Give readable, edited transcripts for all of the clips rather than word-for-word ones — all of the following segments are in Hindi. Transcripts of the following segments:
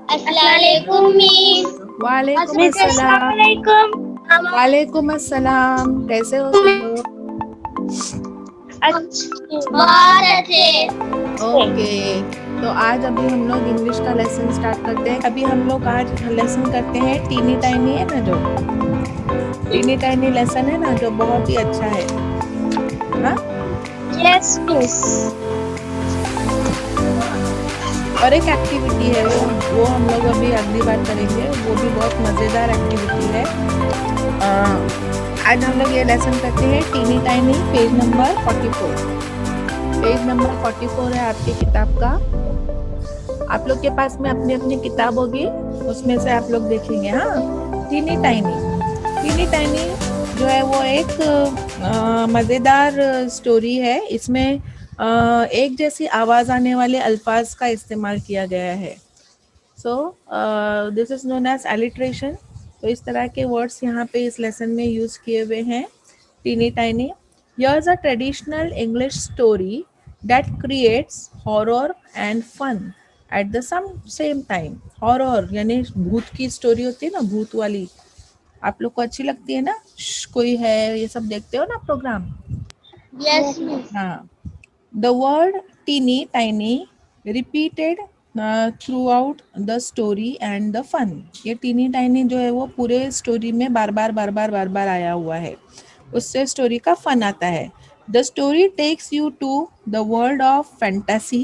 अस्सलामुअलैकुम मिस। वालेकुम मिस अस्सलाम। अस्सलामुअलैकुम। वालेकुम अस्सलाम। कैसे हो सब लोग? बहुत अच्छे। ओके, तो आज अभी हम लोग इंग्लिश का लेसन स्टार्ट करते हैं। अभी हम लोग आज लेसन करते हैं टीनी टाइनी, है ना, जो टीनी टाइनी लेसन है ना, जो बहुत ही अच्छा है। हाँ, यस मिस। और एक एक्टिविटी है, वो हम लोग अभी अगली बार करेंगे। वो भी बहुत मज़ेदार एक्टिविटी है। आज हम लोग ये लेसन करते हैं teeny tiny, page number 44। Page number 44 है आपकी किताब का। आप लोग के पास में अपनी अपनी किताब होगी, उसमें से आप लोग देखेंगे। हाँ, टीनी टाइनी। टीनी टाइनी जो है वो एक मज़ेदार स्टोरी है। इसमें एक जैसी आवाज़ आने वाले अल्फाज का इस्तेमाल किया गया है। So this is known as alliteration. तो इस तरह के वर्ड्स यहाँ पे इस लेसन में यूज़ किए हुए हैं। Teeny tiny, here's a traditional English story that creates horror and fun at the same time. Horror यानी भूत की स्टोरी होती है ना, भूत वाली। आप लोग को अच्छी लगती है ना? कोई है, ये सब देखते हो ना प्रोग्राम? Yes miss. हाँ, the word teeny tiny repeated throughout the story and the fun. ये teeny tiny जो है वो पूरे स्टोरी में बार बार आया हुआ है, उससे स्टोरी का फन आता है। The story takes you to the world of fantasy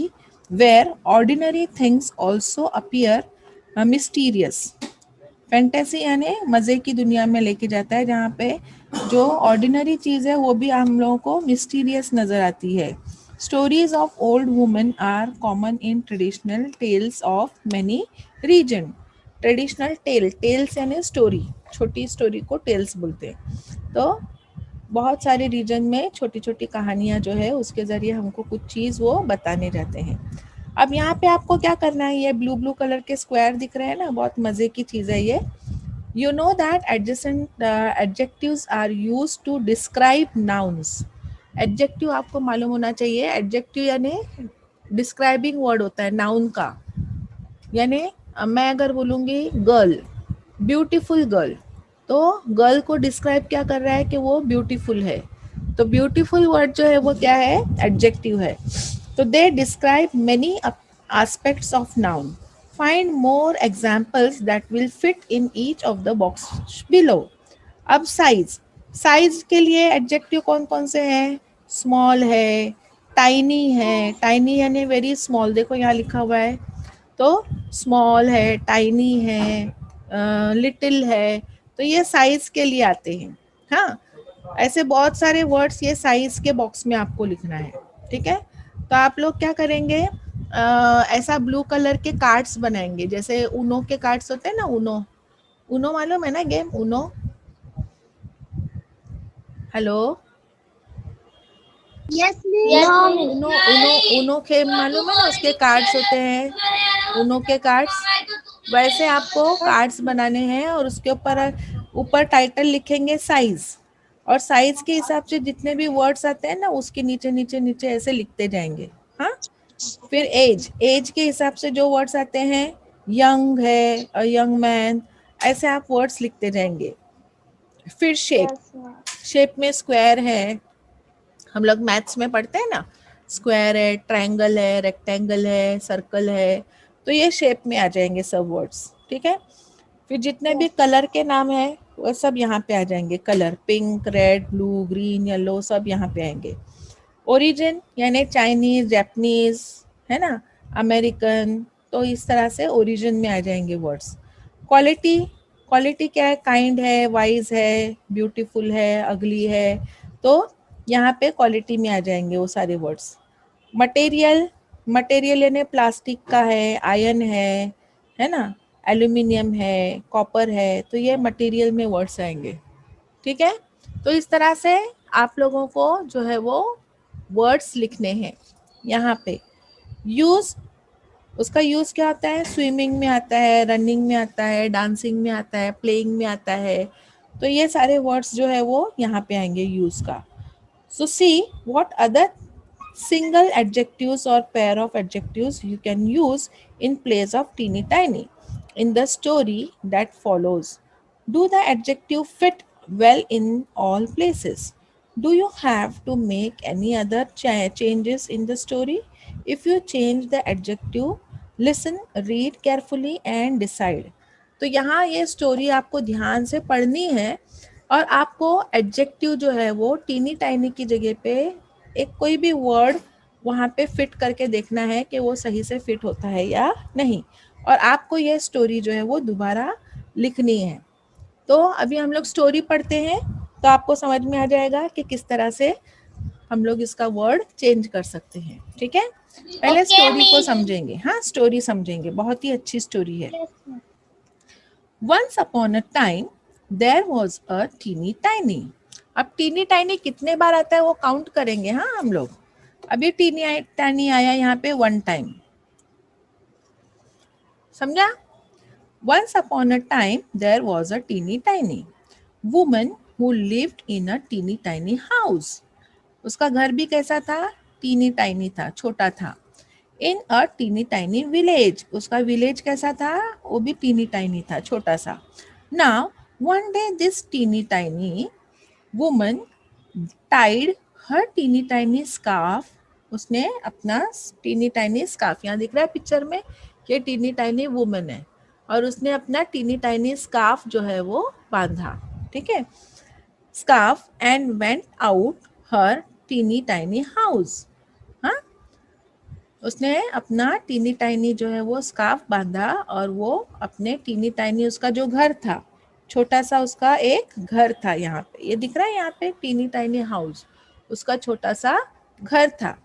where ordinary things also appear mysterious. Fantasy यानी मज़े की दुनिया में लेके जाता है, जहाँ पे जो ऑर्डिनरी चीज़ है वो भी हम लोगों को मिस्टीरियस नज़र आती है। Stories of old women are common in traditional tales of many region. Traditional tales यानी स्टोरी, छोटी स्टोरी को टेल्स बोलते हैं। तो बहुत सारे रीजन में छोटी छोटी कहानियाँ जो है उसके ज़रिए हमको कुछ चीज़ वो बताने जाते हैं। अब यहाँ पे आपको क्या करना है, ये ब्लू ब्लू कलर के स्क्वायर दिख रहे हैं ना, बहुत मज़े की चीज़ है ये। You know that adjacent adjectives are used to describe nouns. Adjective आपको मालूम होना चाहिए। Adjective यानी डिस्क्राइबिंग वर्ड होता है नाउन का। यानी मैं अगर बोलूँगी गर्ल, ब्यूटीफुल गर्ल, तो गर्ल को डिस्क्राइब क्या कर रहा है कि वो ब्यूटीफुल है। तो ब्यूटीफुल वर्ड जो है वो क्या है, एडजेक्टिव है। तो they describe many aspects of noun. Find more examples that will fit in each of the box below. अब साइज, साइज के लिए एडजेक्टिव कौन कौन से हैं? स्मॉल है, टाइनी है, टाइनी यानी वेरी स्मॉल, देखो यहाँ लिखा हुआ है। तो स्मॉल है, टाइनी है, लिटिल है, तो ये साइज के लिए आते हैं। हाँ, ऐसे बहुत सारे वर्ड्स ये साइज के बॉक्स में आपको लिखना है। ठीक है, तो आप लोग क्या करेंगे, ऐसा ब्लू कलर के कार्ड्स बनाएंगे, जैसे ऊनो के कार्ड्स होते हैं ना। ऊनो, ऊनो मालूम है ना game Uno? Hello, yes miss. Uno Uno Uno खेल मालूम है ना, उसके कार्ड्स होते हैं, ऊनो के कार्ड्स। वैसे आपको कार्ड्स बनाने हैं और उसके ऊपर ऊपर टाइटल लिखेंगे साइज, और साइज के हिसाब से जितने भी वर्ड्स आते हैं ना उसके नीचे नीचे नीचे ऐसे लिखते जाएंगे। हाँ, फिर एज, एज के हिसाब से जो वर्ड्स आते हैं, यंग है, अ यंग मैन, ऐसे आप वर्ड्स लिखते जाएंगे। फिर शेप, शेप में स्क्वायर है, हम लोग मैथ्स में पढ़ते हैं ना, स्क्वायर है, ट्रायंगल है, रेक्टेंगल है, सर्कल है, तो ये शेप में आ जाएंगे सब वर्ड्स। ठीक है, फिर जितने भी कलर के नाम हैं वो सब यहाँ पे आ जाएंगे। Colour, pink, red, blue, green, yellow, सब यहाँ पे आएंगे। ओरिजिन यानी चाइनीज, जापानीज, है ना, अमेरिकन, तो इस तरह से ओरिजिन में आ जाएंगे वर्ड्स। क्वालिटी, क्वालिटी क्या है, काइंड है, वाइज है, ब्यूटीफुल है, अगली है, तो यहाँ पे क्वालिटी में आ जाएंगे वो सारे वर्ड्स। मटेरियल, मटेरियल यानी प्लास्टिक का है, आयरन है ना, एल्यूमिनियम है, कॉपर है, तो ये मटेरियल में वर्ड्स आएंगे। ठीक है, तो इस तरह से आप लोगों को जो है वो वर्ड्स लिखने हैं। यहाँ पे यूज़, उसका यूज़ क्या होता है, स्विमिंग में आता है, रनिंग में आता है, डांसिंग में आता है, प्लेइंग में आता है, तो ये सारे वर्ड्स जो है वो यहाँ पे आएंगे यूज़ का। So see what other single adjectives or pair of adjectives you can use in place of teeny tiny. in the story that follows. Do the adjective fit well in all places? Do you have to make any other changes in the story? If you change the adjective, listen, read carefully and decide. तो यहाँ ये स्टोरी आपको ध्यान से पढ़नी है और आपको एडजेक्टिव जो है वो टीनी टाइनी की जगह पे एक कोई भी वर्ड वहाँ पे फिट करके देखना है कि वो सही से फिट होता है या नहीं, और आपको ये स्टोरी जो है वो दोबारा लिखनी है। तो अभी हम लोग स्टोरी पढ़ते हैं तो आपको समझ में आ जाएगा कि किस तरह से हम लोग इसका वर्ड चेंज कर सकते हैं। ठीक है, पहले Okay, स्टोरी को miss. समझेंगे। हाँ, स्टोरी समझेंगे, बहुत ही अच्छी स्टोरी है। Yes, miss. Once upon a time there was a teeny tiny. अब टीनी टाइनी कितने बार आता है वो काउंट करेंगे। हाँ, हम लोग अभी टीनी टाइनी आया यहाँ पे वन टाइम, समझा? Once upon a time there was a teeny tiny woman who lived in a teeny tiny house. उसका घर भी कैसा था? टीनी टाइनी था, छोटा था। In a teeny tiny village, उसका विलेज कैसा था? वो भी टीनी टाइनी था, छोटा सा। Now one day this teeny tiny woman tied her teeny tiny scarf, उसने अपना टीनी टाइनी स्कार्फ, यहाँ दिख रहा है पिक्चर में, ये टीनी टाइनी वुमन है और उसने अपना टीनी टाइनी स्कार्फ जो है वो बांधा। ठीक है, scarf and went out her teeny tiny house. हाँ, उसने अपना टीनी टाइनी जो है वो स्कार्फ बांधा और वो अपने टीनी टाइनी, उसका जो घर था, छोटा सा उसका एक घर था, यहाँ पे ये दिख रहा है, यहाँ पे टीनी टाइनी हाउस, उसका छोटा सा घर था।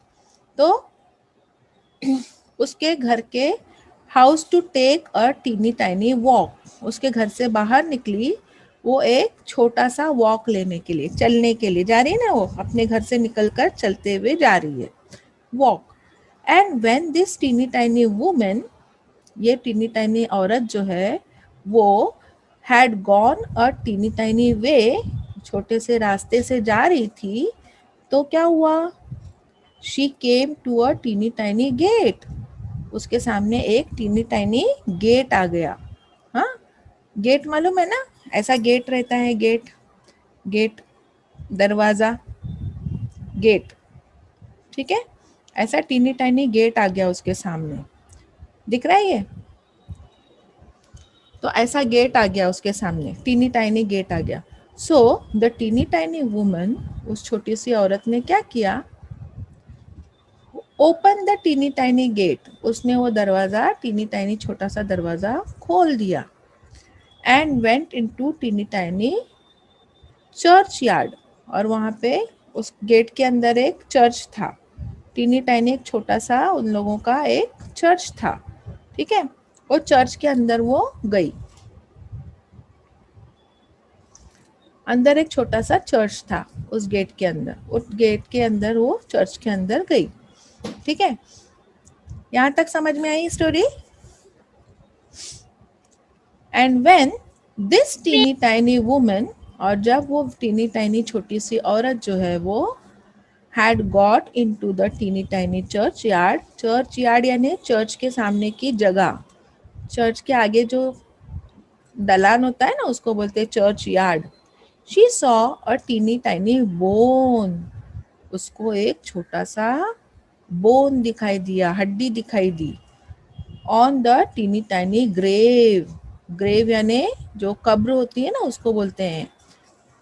तो उसके घर के house to take a teeny tiny walk, उसके घर से बाहर निकली वो एक छोटा सा वॉक लेने के लिए, चलने के लिए जा रही है ना, वो अपने घर से निकलकर चलते हुए जा रही है, walk. And when this teeny tiny woman, ये टीनी टाइनी औरत जो है वो had gone a teeny tiny way, छोटे से रास्ते से जा रही थी, तो क्या हुआ? She came to a teeny tiny gate, उसके सामने एक टीनी टाइनी गेट आ गया। हाँ, गेट मालूम है ना, ऐसा गेट रहता है, गेट, गेट दरवाजा, गेट। ठीक है, ऐसा टीनी टाइनी गेट आ गया उसके सामने, दिख रहा है ये? तो ऐसा गेट आ गया उसके सामने, टीनी टाइनी गेट आ गया। So the teeny tiny woman, उस छोटी सी औरत ने क्या किया? Open the teeny tiny gate, उसने वो दरवाजा, टीनी टाइनी छोटा सा दरवाजा खोल दिया। And went into teeny tiny churchyard, और वहाँ पे उस गेट के अंदर एक चर्च था, टीनी टाइनी एक छोटा सा उन लोगों का एक चर्च था। ठीक है, वो चर्च के अंदर वो गई, अंदर एक छोटा सा चर्च था उस गेट के अंदर, उस गेट के अंदर वो चर्च के अंदर गई। ठीक है, यहाँ तक समझ में आई story? And when this teeny tiny woman, और जब वो टीनी टाइनी छोटी सी औरत जो है वो had got into the teeny tiny church yard, church yard यानी चर्च के सामने की जगह, चर्च के आगे जो दलान होता है ना उसको बोलते हैं churchyard. She saw a teeny tiny bone, उसको एक छोटा सा बोन दिखाई दिया, हड्डी दिखाई दी। On the teeny tiny grave, grave यानी जो कब्र होती है ना उसको बोलते हैं,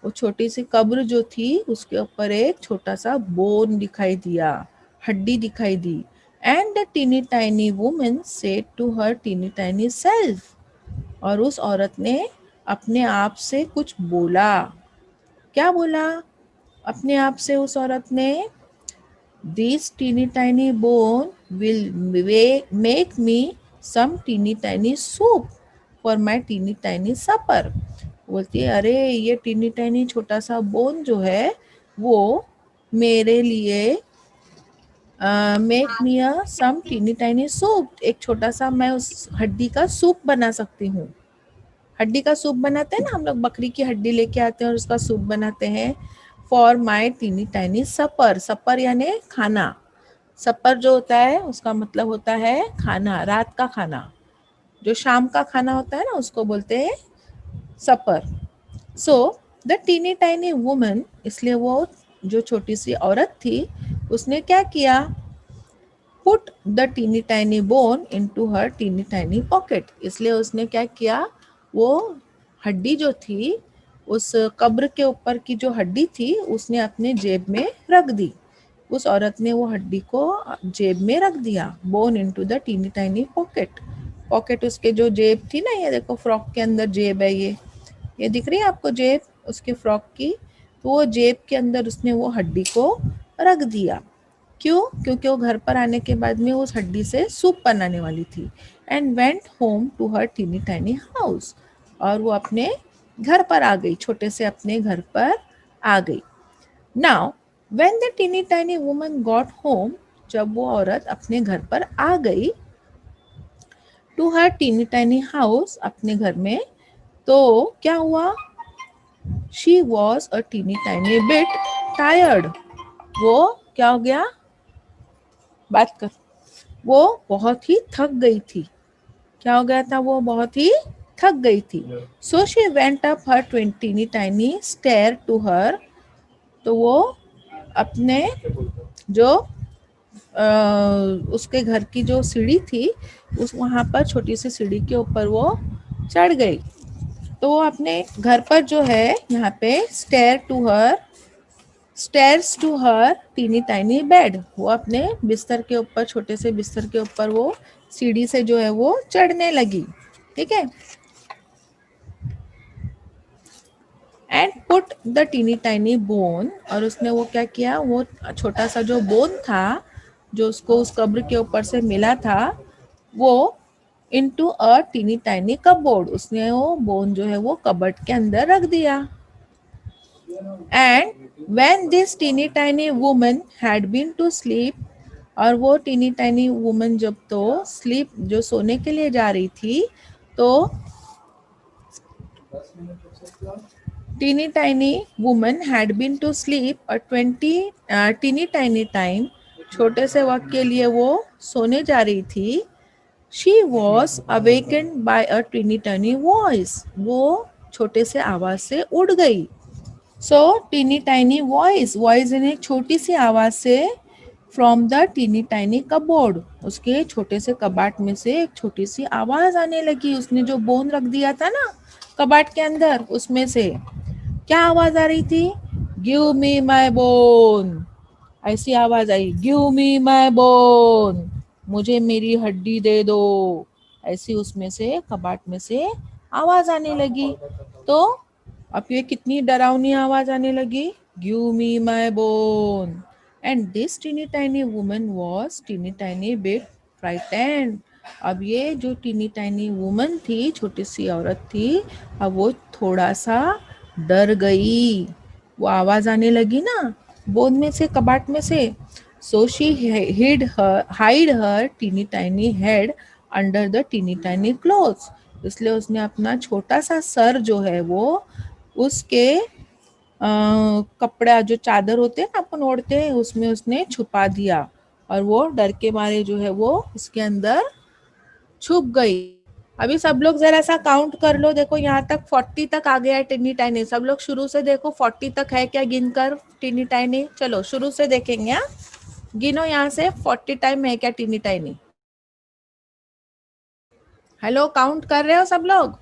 वो छोटी सी कब्र जो थी उसके ऊपर एक छोटा सा बोन दिखाई दिया, हड्डी दिखाई दी। And the teeny tiny woman said to her teeny tiny self, और उस औरत ने अपने आप से कुछ बोला। क्या बोला अपने आप से उस औरत ने? This teeny tiny bone will make me some teeny tiny soup for my teeny tiny supper. बोलती है अरे ये टीनी टाइनी छोटा सा बोन जो है वो मेरे लिए मेक मी अ सम टीनी टाइनी सूप, एक छोटा सा मैं उस हड्डी का सूप बना सकती हूँ। हड्डी का सूप बनाते हैं ना हम लोग, बकरी की हड्डी लेके आते हैं और उसका सूप बनाते हैं। फॉर माई टीनी टाइनी सपर, सपर यानी खाना, सपर जो होता है उसका मतलब होता है खाना, रात का खाना, जो शाम का खाना होता है ना उसको बोलते हैं supper. So the teeny tiny woman, इसलिए वो जो छोटी सी औरत थी उसने क्या किया, put the teeny tiny bone into her teeny tiny pocket, इसलिए उसने क्या किया, वो हड्डी जो थी उस कब्र के ऊपर की जो हड्डी थी उसने अपने जेब में रख दी। उस औरत ने वो हड्डी को जेब में रख दिया, bone into the teeny tiny pocket. Pocket उसके जो जेब थी ना, ये देखो फ्रॉक के अंदर जेब है, ये दिख रही है आपको जेब उसके फ्रॉक की, तो वो जेब के अंदर उसने वो हड्डी को रख दिया। क्यों? क्योंकि वो घर पर आने के बाद में उस हड्डी से सूप बनाने वाली थी। And went home to her teeny tiny house, और वो अपने घर पर आ गई, छोटे से अपने घर पर आ गई। Now when the teeny tiny woman got home, जब वो औरत अपने घर पर आ गई, to her teeny tiny house, अपने घर में, तो क्या हुआ, she was a teeny tiny bit tired, वो क्या हो गया, बात कर, वो बहुत ही थक गई थी। क्या हो गया था, वो बहुत ही थक गई थी। So she went up her teeny tiny stair to her, तो वो अपने जो उसके घर की जो सीढ़ी थी उस वहाँ पर छोटी सी सीढ़ी के ऊपर वो चढ़ गई। तो वो अपने घर पर जो है यहाँ पे stairs to her teeny tiny bed, वो अपने बिस्तर के ऊपर, छोटे से बिस्तर के ऊपर वो सीढ़ी से जो है वो चढ़ने लगी। ठीक है। And put the teeny tiny bone, और उसने वो क्या किया, वो छोटा सा जो बोन था जो उसको उस कब्र के ऊपर से मिला था, वो into a teeny tiny cupboard, उसने वो बोन जो है वो कबर्ड के अंदर रख दिया। And when this teeny tiny woman had been to sleep, और वो टीनी टाइनी वुमन जब तो स्लीप, जो सोने के लिए जा रही थी, तो teeny tiny woman had been to sleep a teeny tiny time, छोटे से वक्त के लिए वो सोने जा रही थी। She was awakened by a teeny tiny voice, वो छोटे से आवाज से उठ गई। So teeny tiny voice, voice यानी एक छोटी सी आवाज से, from the teeny tiny cupboard, उसके छोटे से कबाट में से एक छोटी सी आवाज आने लगी। उसने जो बोन रख दिया था ना कबाट के अंदर, उसमें से क्या आवाज आ रही थी, गिव मी माई बोन, ऐसी आवाज आई, गिव मी माई बोन, मुझे मेरी हड्डी दे दो, ऐसी उसमें से कबाट में से आवाज आने लगी। तो अब ये कितनी डरावनी आवाज आने लगी, give me my bone. And this teeny tiny woman was teeny tiny bit frightened, अब ये जो टीनी टाइनी वुमन थी, छोटी सी औरत थी, अब वो थोड़ा सा डर गई। वो आवाज आने लगी ना बोन में से, कबाट में से। So she hid her teeny tiny head under the teeny tiny clothes, इसलिए उसने अपना छोटा सा सर जो है वो उसके कपड़ा, जो चादर होते हैं ना अपन ओढ़ते हैं, उसमें उसने छुपा दिया, और वो डर के मारे जो है वो उसके अंदर छुप गई। अभी सब लोग जरा सा काउंट कर लो, देखो यहाँ तक 40 तक आ गया है टिनी टाइनी। सब लोग शुरू से देखो 40 तक है क्या गिनकर टिनी टाइनी। चलो शुरू से देखेंगे। हाँ, गिनो यहाँ से 40 टाइम है क्या टिनी टाइनी। हेलो, काउंट कर रहे हो सब लोग?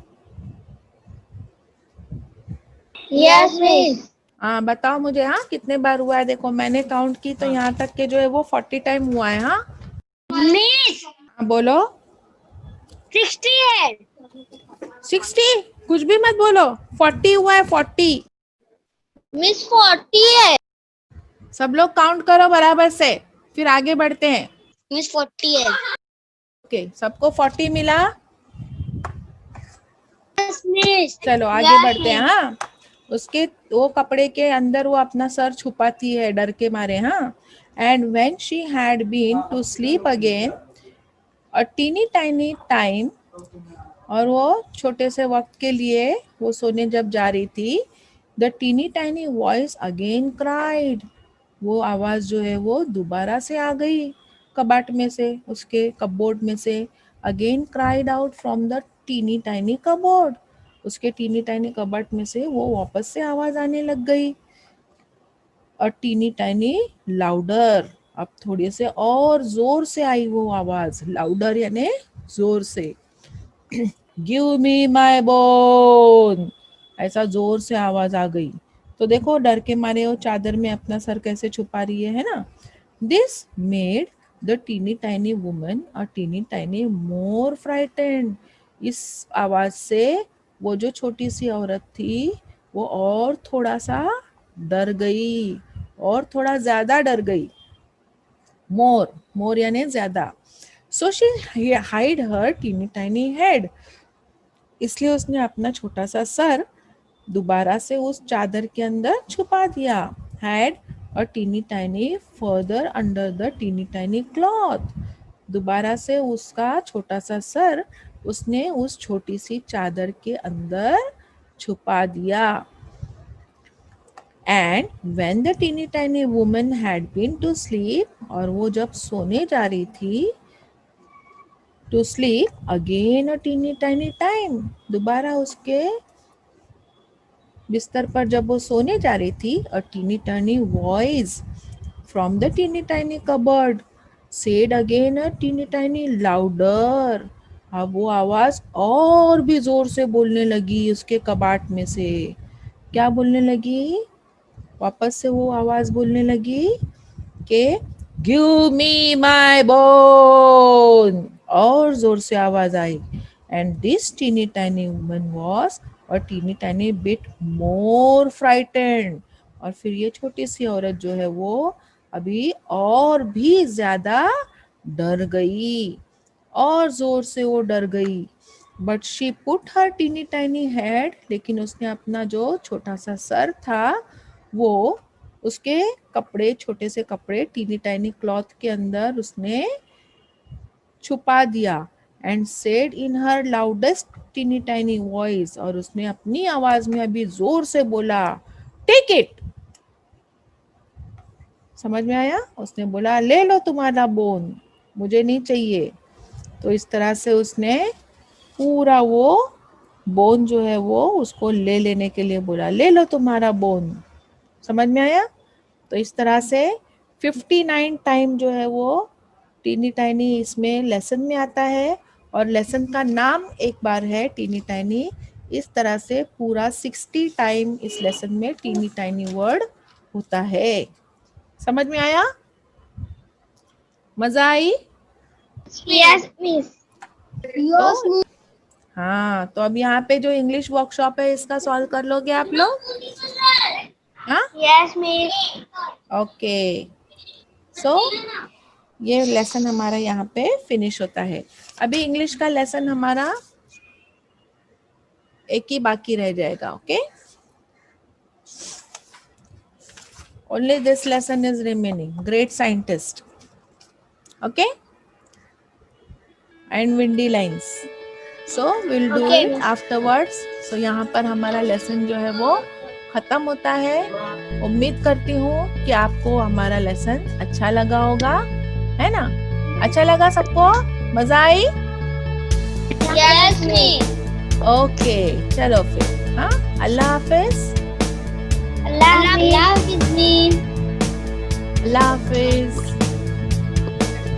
Yes miss. हाँ बताओ मुझे, हाँ कितने बार हुआ है। देखो मैंने काउंट की तो यहाँ तक के जो है वो 40 टाइम हुआ है। हाँ मिस हाँ बोलो। 60 है। 60? कुछ भी मत बोलो, 40 हुआ है, 40। मिस 40 है। सब लोग काउंट करो बराबर से, फिर आगे बढ़ते हैं। मिस 40 है। ओके, सबको 40 मिला। Yes miss. चलो आगे बढ़ते हैं। हाँ, उसके वो कपड़े के अंदर वो अपना सर छुपाती है डर के मारे। हाँ, and when she had been to sleep again a teeny tiny time, और वो छोटे से वक्त के लिए वो सोने जब जा रही थी, the teeny tiny voice again cried, वो आवाज जो है वो दोबारा से आ गई कबाट में से, उसके कपबोर्ड में से। Again cried out from the teeny tiny cupboard. उसके टीनी टाइनी कबर्ड में से वो वापस से आवाज आने लग गई. A teeny tiny louder. अब थोड़ी से और जोर से आई वो आवाज. लाउडर यानी जोर से. Give me my bone. ऐसा जोर से आवाज आ गई. तो देखो डर के मारे वो चादर में अपना सर कैसे छुपा रही है ना. This made the teeny tiny woman a teeny tiny more frightened. इस आवाज से वो जो छोटी सी औरत थी वो और थोड़ा सा डर गई. और थोड़ा ज्यादा डर गई. मोर. मोर यानी ज्यादा. So she hid her teeny tiny head. इसलिए उसने अपना छोटा सा सर दोबारा से उस चादर के अंदर छुपा दिया. Head a teeny tiny further under the teeny tiny cloth. दोबारा से उसका छोटा सा सर उसने उस छोटी सी चादर के अंदर छुपा दिया. And when the teeny tiny woman had been to sleep. और वो जब सोने जा रही थी to sleep again a teeny tiny time. दोबारा उसके बिस्तर पर जब वो सोने जा रही थी a teeny tiny voice from the teeny tiny cupboard said again a teeny tiny louder. अब वो आवाज और भी जोर से बोलने लगी उसके कबाट में से. क्या बोलने लगी? वापस से वो आवाज बोलने लगी कि गिव मी माय बोन. और जोर से आवाज आई. And this teeny tiny woman was a teeny tiny bit more frightened. और फिर ये छोटी सी औरत जो है वो अभी और भी ज्यादा डर गई. और जोर से वो डर गई. But she put her teeny tiny head. लेकिन उसने अपना जो छोटा सा सर था वो उसके कपड़े छोटे से कपड़े टीनी टाइनी क्लॉथ के अंदर उसने छुपा दिया. And said in her loudest teeny tiny voice. और उसने अपनी आवाज में अभी जोर से बोला टेक इट. समझ में आया? उसने बोला ले लो तुम्हारा बोन, मुझे नहीं चाहिए. तो इस तरह से उसने पूरा वो बोन जो है वो उसको ले लेने के लिए बोला ले लो तुम्हारा बोन. समझ में आया? तो इस तरह से 59 टाइम जो है वो टीनी टाइनी इसमें लेसन में आता है. और लेसन का नाम एक बार है टीनी टाइनी. इस तरह से पूरा 60 टाइम इस लेसन में टीनी टाइनी वर्ड होता है. समझ में आया? मजा आई? Yes, miss. Yes, तो हाँ, तो अब यहाँ पे जो इंग्लिश वर्कशॉप है इसका सॉल्व कर लोगे आप लोग? हाँ, Yes, miss. ओके. सो ये लेसन हमारा यहाँ पे फिनिश होता है. अभी इंग्लिश का लेसन हमारा एक ही बाकी रह जाएगा. Okay, only this lesson is remaining. Great scientist. Okay, and windy lines. So will do Okay, it miss. Afterwards. So यहाँ पर हमारा लेसन जो है वो खत्म होता है. उम्मीद करती हूँ कि आपको हमारा लेसन अच्छा लगा होगा, है ना? अच्छा लगा सबको? मजा आई? Yes, miss. ओके, चलो फिर. हाँ, अल्लाह हाफिज. Allah Hafiz, miss. अल्लाह हाफिज.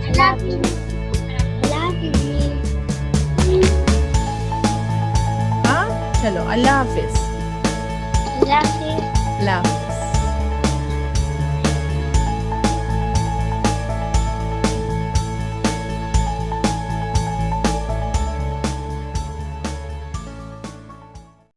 Allah Hafiz. Allah Hafiz, miss. हाँ, चलो अल्लाह हाफिज. Allah Hafiz. अल्लाह हाफिज.